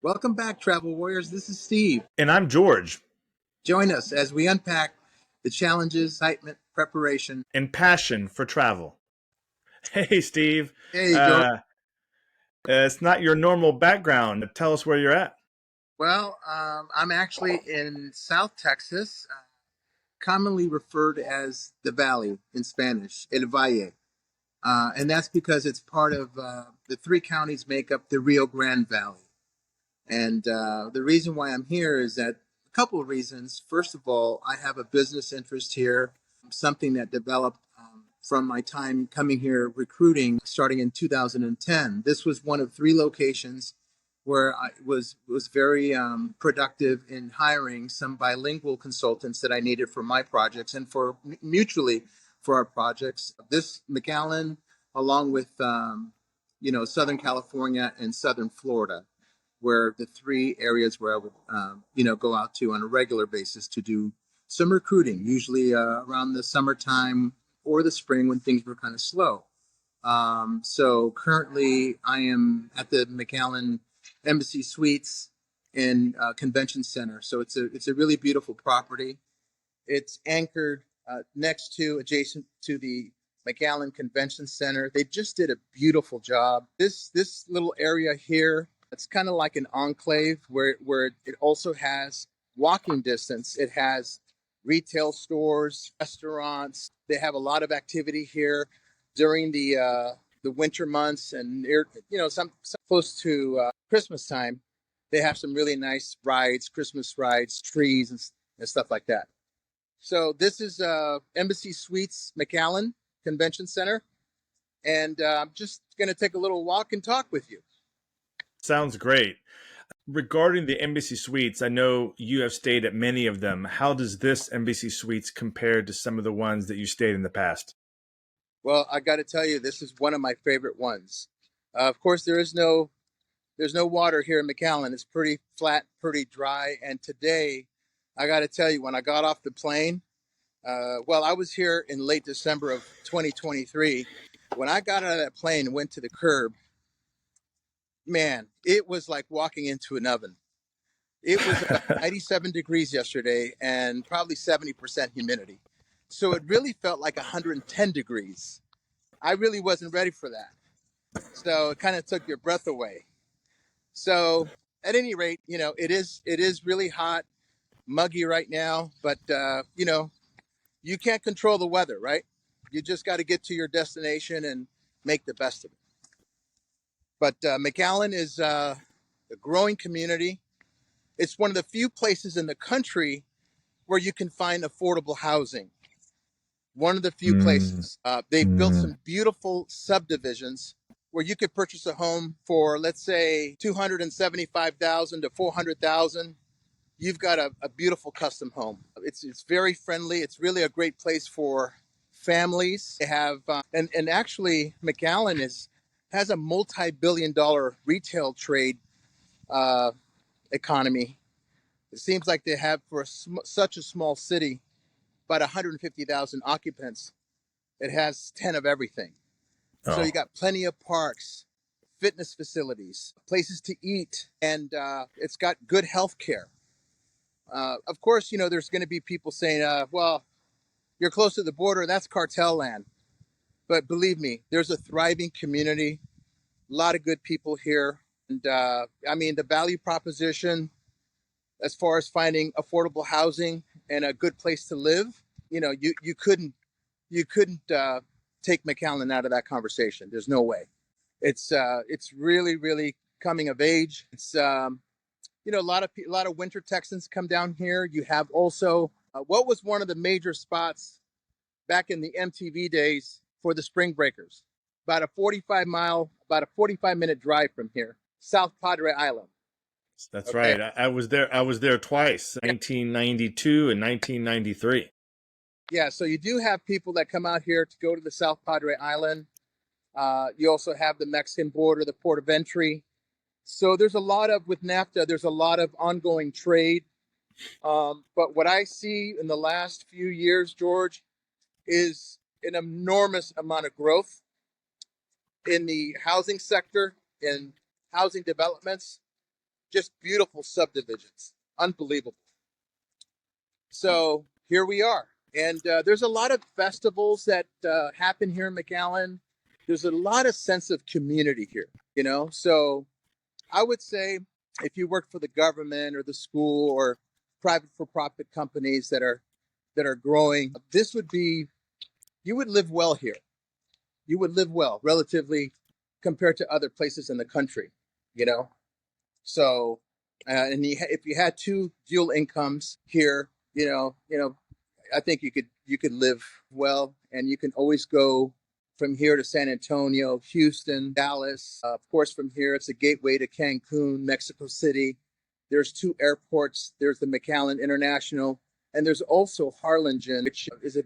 Welcome back, Travel Warriors. This is Steve. And I'm George, Join us as we unpack the challenges, excitement, preparation. and passion for travel. Hey, Steve. Hey, George. Uh, it's not your normal background. Tell us where you're at. I'm actually in South Texas, commonly referred as the Valley in Spanish, El Valle. And that's because it's part of the three counties make up the Rio Grande Valley. And the reason why I'm here is that a couple of reasons. First of all, I have a business interest here, something that developed from my time coming here recruiting starting in 2010. This was one of three locations where I was very productive in hiring some bilingual consultants that I needed for my projects and for mutually for our projects. This McAllen, along with Southern California and Southern Florida, were the three areas where I would, go out to on a regular basis to do some recruiting, usually around the summertime or the spring when things were kind of slow. So currently, I am at the McAllen Embassy Suites in Convention Center. So it's a really beautiful property. It's anchored adjacent to the McAllen Convention Center. They just did a beautiful job. This little area here, it's kind of like an enclave where it also has walking distance. It has retail stores, restaurants. They have a lot of activity here during the winter months, and some close to Christmas time. They have some really nice rides, Christmas rides, trees and stuff like that. So this is Embassy Suites McAllen Convention Center, and I'm just going to take a little walk and talk with you. Sounds great. Regarding the Embassy Suites, I know you have stayed at many of them. How does this Embassy Suites compare to some of the ones that you stayed in the past? Well, I got to tell you, this is one of my favorite ones. Of course, there's no water here in McAllen. It's pretty flat, pretty dry. And today, I got to tell you, when I got off the plane, I was here in late December of 2023. When I got out of that plane and went to the curb, man, it was like walking into an oven. It was about 97 degrees yesterday and probably 70% humidity. So it really felt like 110 degrees. I really wasn't ready for that. So it kind of took your breath away. So at any rate, it is really hot, muggy right now, but you can't control the weather, right? You just got to get to your destination and make the best of it. But McAllen is a growing community. It's one of the few places in the country where you can find affordable housing. One of the few places. They've built some beautiful subdivisions where you could purchase a home for, let's say, 275,000 to 400,000. You've got a beautiful custom home. It's very friendly. It's really a great place for families. They have and actually McAllen has a multi-billion-dollar retail trade economy. It seems like they have for such a small city, about 150,000 occupants. It has 10 of everything. So you got plenty of parks, fitness facilities, places to eat, and it's got good health care. Of course, there's going to be people saying, well, you're close to the border. That's cartel land. But believe me, there's a thriving community, a lot of good people here. And the value proposition as far as finding affordable housing and a good place to live, you couldn't take McAllen out of that conversation. There's no way. It's really, really coming of age. It's a lot of winter Texans come down here. You have also what was one of the major spots back in the MTV days for the Spring Breakers, about a 45-minute drive from here, South Padre Island. That's Okay. right. I was there. I was there twice, 1992 and 1993. Yeah, so you do have people that come out here to go to the South Padre Island. You also have the Mexican border, the port of entry. So with NAFTA, there's a lot of ongoing trade. But what I see in the last few years, George, is an enormous amount of growth in the housing sector, in housing developments. just beautiful subdivisions, unbelievable. So here we are. And there's a lot of festivals that happen here in McAllen. There's a lot of sense of community here, you know. So I would say if you work for the government or the school or private for-profit companies that are growing, this would be you would live well here. You would live well relatively compared to other places in the country, you know. So, if you had two dual incomes here, I think you could live well, and you can always go from here to San Antonio, Houston, Dallas. Of course, from here it's a gateway to Cancun, Mexico City. There's two airports. There's the McAllen International, and there's also Harlingen, which is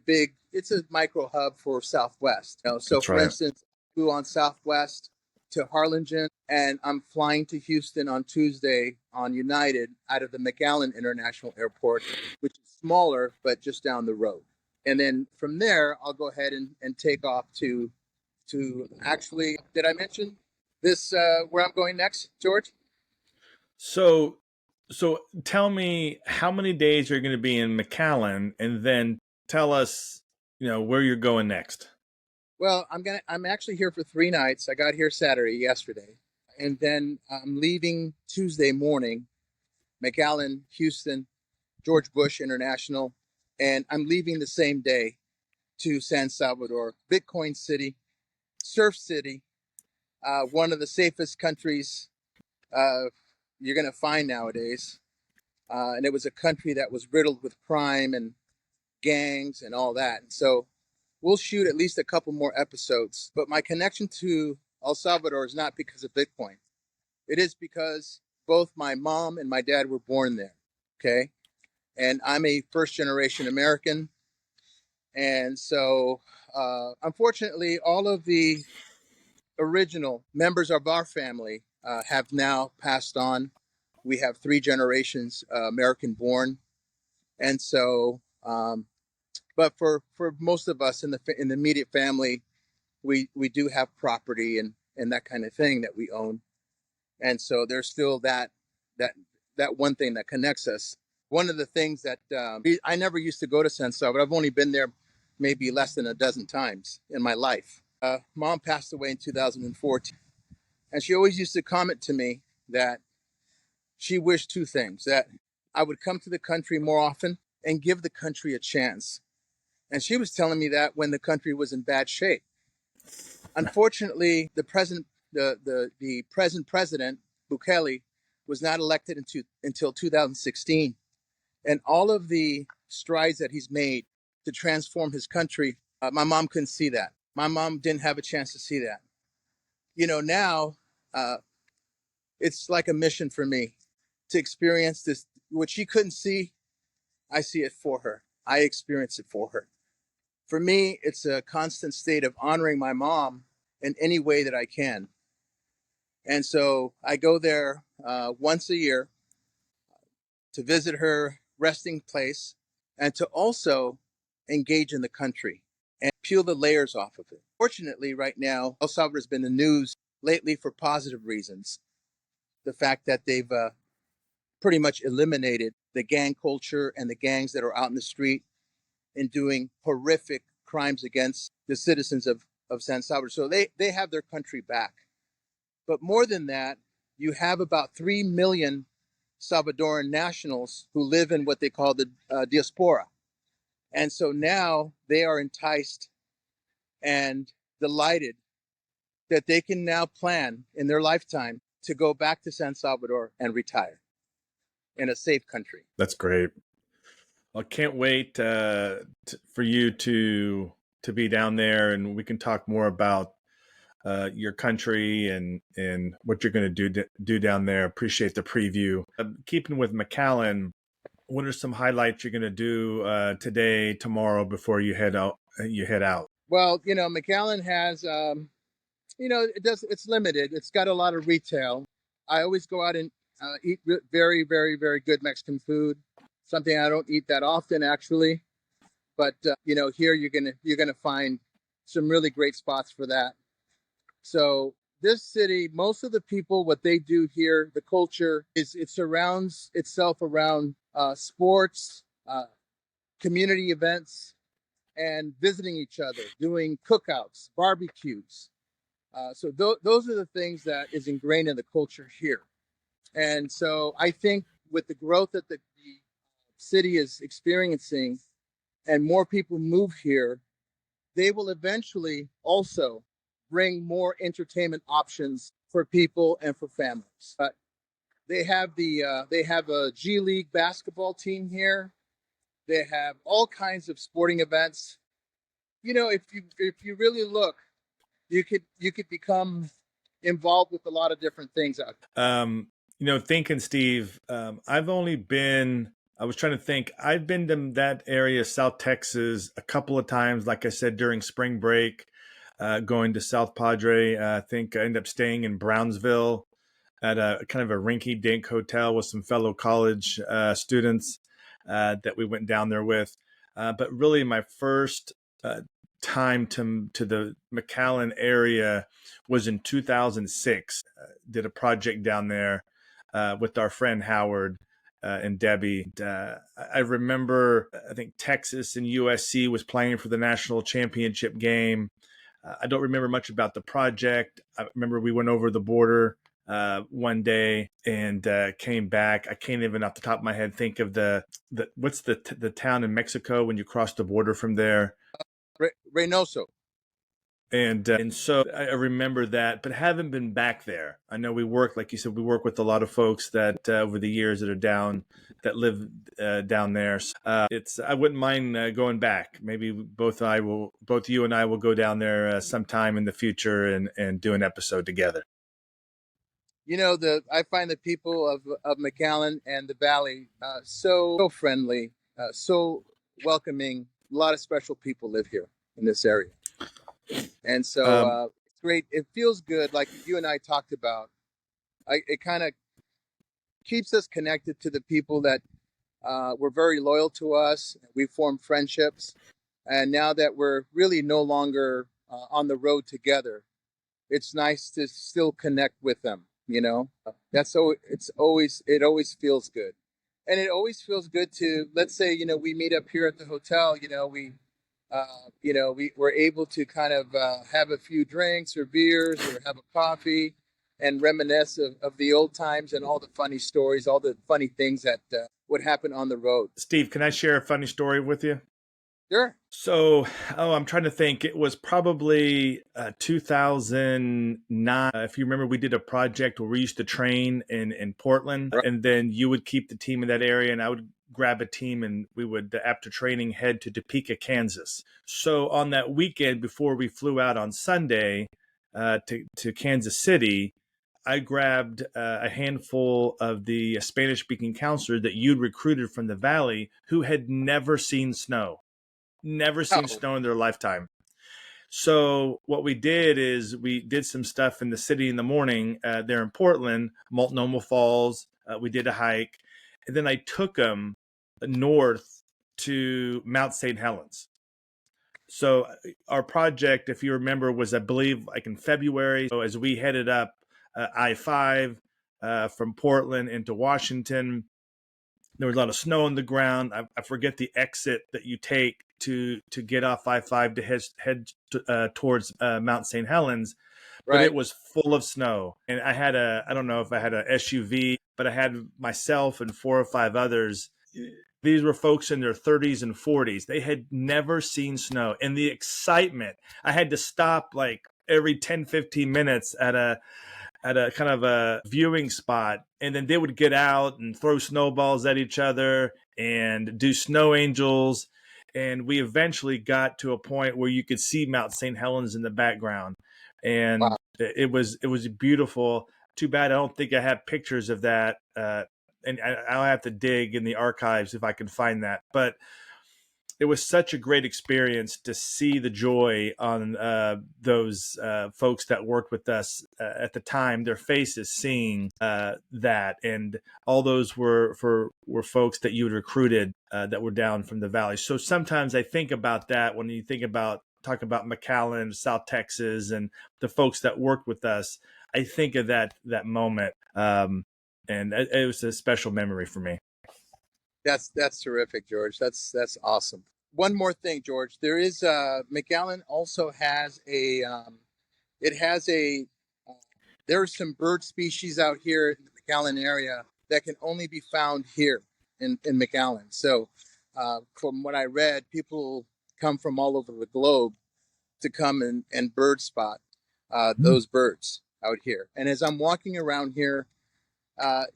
it's a micro hub for Southwest. So That's for right. instance, I flew on Southwest to Harlingen, and I'm flying to Houston on Tuesday on United out of the McAllen International Airport, which is smaller, but just down the road. And then from there, I'll go ahead and take off to actually, did I mention this, where I'm going next, George? So, so tell me how many days you're going to be in McAllen, and then tell us, where you're going next. Well, I'm actually here for 3 nights. I got here Saturday, yesterday. And then I'm leaving Tuesday morning, McAllen, Houston, George Bush International. And I'm leaving the same day to San Salvador, Bitcoin City, Surf City, one of the safest countries uh, you're going to find nowadays. And it was a country that was riddled with crime and gangs and all that. And so we'll shoot at least a couple more episodes. But my connection to El Salvador is not because of Bitcoin. It is because both my mom and my dad were born there. Okay. And I'm a first generation American. And so, unfortunately, all of the original members of our family have now passed on. We have 3 generations American born. And so, but for most of us in the immediate family, we do have property and that kind of thing that we own. And so there's still that that one thing that connects us. One of the things that I never used to go to San Salvador. I've only been there maybe less than a dozen times in my life. Mom passed away in 2014, and she always used to comment to me that she wished two things: that I would come to the country more often and give the country a chance. And she was telling me that when the country was in bad shape. Unfortunately, the present president, Bukele, was not elected until 2016. And all of the strides that he's made to transform his country, my mom couldn't see that. My mom didn't have a chance to see that. Now uh, it's like a mission for me to experience this. What she couldn't see, I see it for her. I experience it for her. For me, it's a constant state of honoring my mom in any way that I can. And so I go there once a year to visit her resting place and to also engage in the country and peel the layers off of it. Fortunately, right now, El Salvador has been in the news lately for positive reasons. The fact that they've pretty much eliminated the gang culture and the gangs that are out in the street and doing horrific crimes against the citizens of San Salvador. So they have their country back. But more than that, you have about 3 million Salvadoran nationals who live in what they call the diaspora. And so now they are enticed and delighted that they can now plan in their lifetime to go back to San Salvador and retire in a safe country. That's great. I can't wait for you to be down there, and we can talk more about your country and what you're going to do down there. Appreciate the preview. Keeping with McAllen, what are some highlights you're going to do today, tomorrow, before you head out? Well, McAllen has, it's limited. It's got a lot of retail. I always go out and eat very, very, very good Mexican food. Something I don't eat that often, actually. But here you're gonna find some really great spots for that. So this city, most of the people, what they do here, the culture is it surrounds itself around sports, community events, and visiting each other, doing cookouts, barbecues. Those are the things that is ingrained in the culture here. And so I think with the growth that the city is experiencing and more people move here, they will eventually also bring more entertainment options for people and for families. They have a G League basketball team here. They have all kinds of sporting events. You know, if you really look, you could become involved with a lot of different things out Thinking, Steve, I was trying to think, I've been to that area, South Texas, a couple of times, like I said, during spring break, going to South Padre. I think I ended up staying in Brownsville at a kind of a rinky dink hotel with some fellow college students that we went down there with. But really, my first time to the McAllen area was in 2006. Did a project down there with our friend Howard and Debbie. I remember, I think Texas and USC was playing for the national championship game. I don't remember much about the project. I remember we went over the border one day and came back. I can't even off the top of my head think of what's the town in Mexico when you cross the border from there. Reynoso. And so I remember that, but haven't been back there. I know we work, like you said, we work with a lot of folks that over the years that live down there. I wouldn't mind going back. Maybe both you and I will go down there sometime in the future and do an episode together. You know, I find the people of McAllen and the Valley so friendly, so welcoming. A lot of special people live here in this area. And so it's great. It feels good, like you and I talked about. It kind of keeps us connected to the people that were very loyal to us. We formed friendships. And now that we're really no longer on the road together, it's nice to still connect with them. You know, it always feels good. And it always feels good to, let's say, you know, we meet up here at the hotel, we were able to kind of have a few drinks or beers or have a coffee and reminisce of the old times and all the funny stories, all the funny things that would happen on the road. Steve, can I share a funny story with you? Sure. So, I'm trying to think. It was probably 2009. If you remember, we did a project where we used to train in Portland, Right. and then you would keep the team in that area, and I would grab a team, and we would, after training, head to Topeka, Kansas. So on that weekend before we flew out on Sunday to Kansas City, I grabbed a handful of the Spanish-speaking counselors that you'd recruited from the Valley who had never seen snow. Never seen snow in their lifetime. So what we did is we did some stuff in the city in the morning there in Portland, Multnomah Falls. We did a hike. And then I took them north to Mount St. Helens. So our project, if you remember, was, I believe, like in February. So as we headed up I-5 from Portland into Washington, there was a lot of snow on the ground. I forget the exit that you take to get off I-5 to head towards Mount St. Helens, but Right. it was full of snow. And I don't know if I had a SUV, but I had myself and 4 or 5 others. These were folks in their 30s and 40s. They had never seen snow. And the excitement, I had to stop like every 10, 15 minutes at a kind of a viewing spot, and then they would get out and throw snowballs at each other and do snow angels. And we eventually got to a point where you could see Mount St. Helens in the background, and Wow. it was beautiful. Too bad I don't think I have pictures of that, and I'll have to dig in the archives if I can find that. But it was such a great experience to see the joy on those folks that worked with us at the time, their faces seeing that. And all those were folks that you had recruited that were down from the Valley. So sometimes I think about that when you think about talk about McAllen, South Texas, and the folks that worked with us, I think of that moment, and it was a special memory for me. That's terrific, George. That's awesome. One more thing, George. There is McAllen also has a it has a there are some bird species out here in the McAllen area that can only be found here in McAllen. So, from what I read, people come from all over the globe to come and bird spot those birds out here. And as I'm walking around here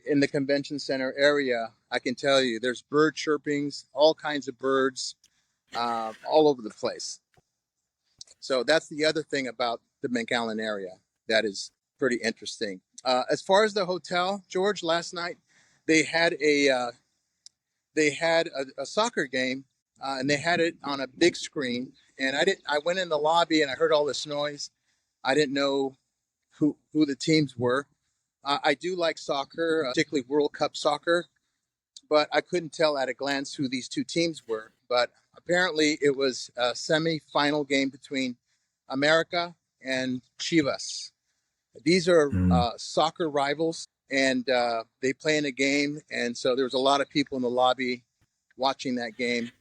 in the convention center area, I can tell you there's bird chirpings, all kinds of birds all over the place. So that's the other thing about the McAllen area that is pretty interesting. As far as the hotel, George, last night they had a soccer game, and they had it on a big screen. And I went in the lobby and I heard all this noise. I didn't know who the teams were. I do like soccer, particularly World Cup soccer, but I couldn't tell at a glance who these two teams were. But apparently it was a semi-final game between America and Chivas. These are soccer rivals, and they play in a game. And so there was a lot of people in the lobby watching that game.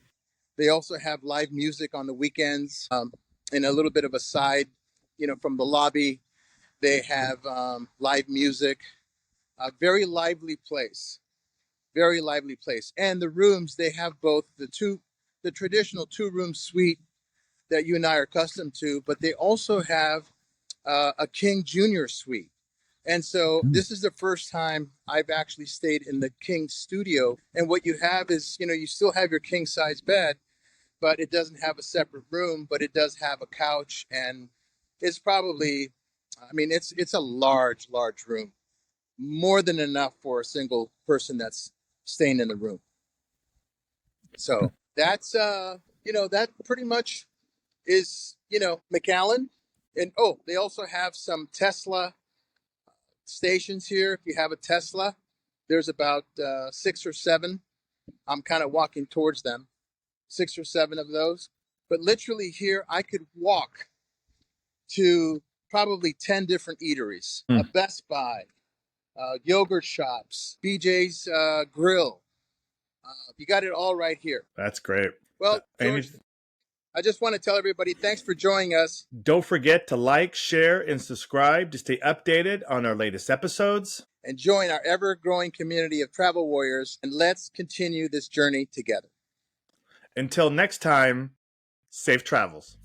They also have live music on the weekends. And a little bit of a side, from the lobby, they have live music. A very lively place. Very lively place. And the rooms, they have both the traditional 2-room suite that you and I are accustomed to, but they also have a King Junior suite. And so this is the first time I've actually stayed in the King studio. And what you have is, you still have your king size bed, but it doesn't have a separate room, but it does have a couch. And it's probably, it's a large, large room, more than enough for a single person that's staying in the room. So that's, that pretty much is, McAllen. And they also have some Tesla stations here. If you have a Tesla, there's about 6 or 7. I'm kind of walking towards them, 6 or 7 of those. But literally here, I could walk to probably 10 different eateries, a Best Buy, yogurt shops, BJ's Grill. You got it all right here. That's great. Well, George, I just want to tell everybody, thanks for joining us. Don't forget to like, share, and subscribe to stay updated on our latest episodes. And join our ever-growing community of travel warriors, and let's continue this journey together. Until next time, safe travels.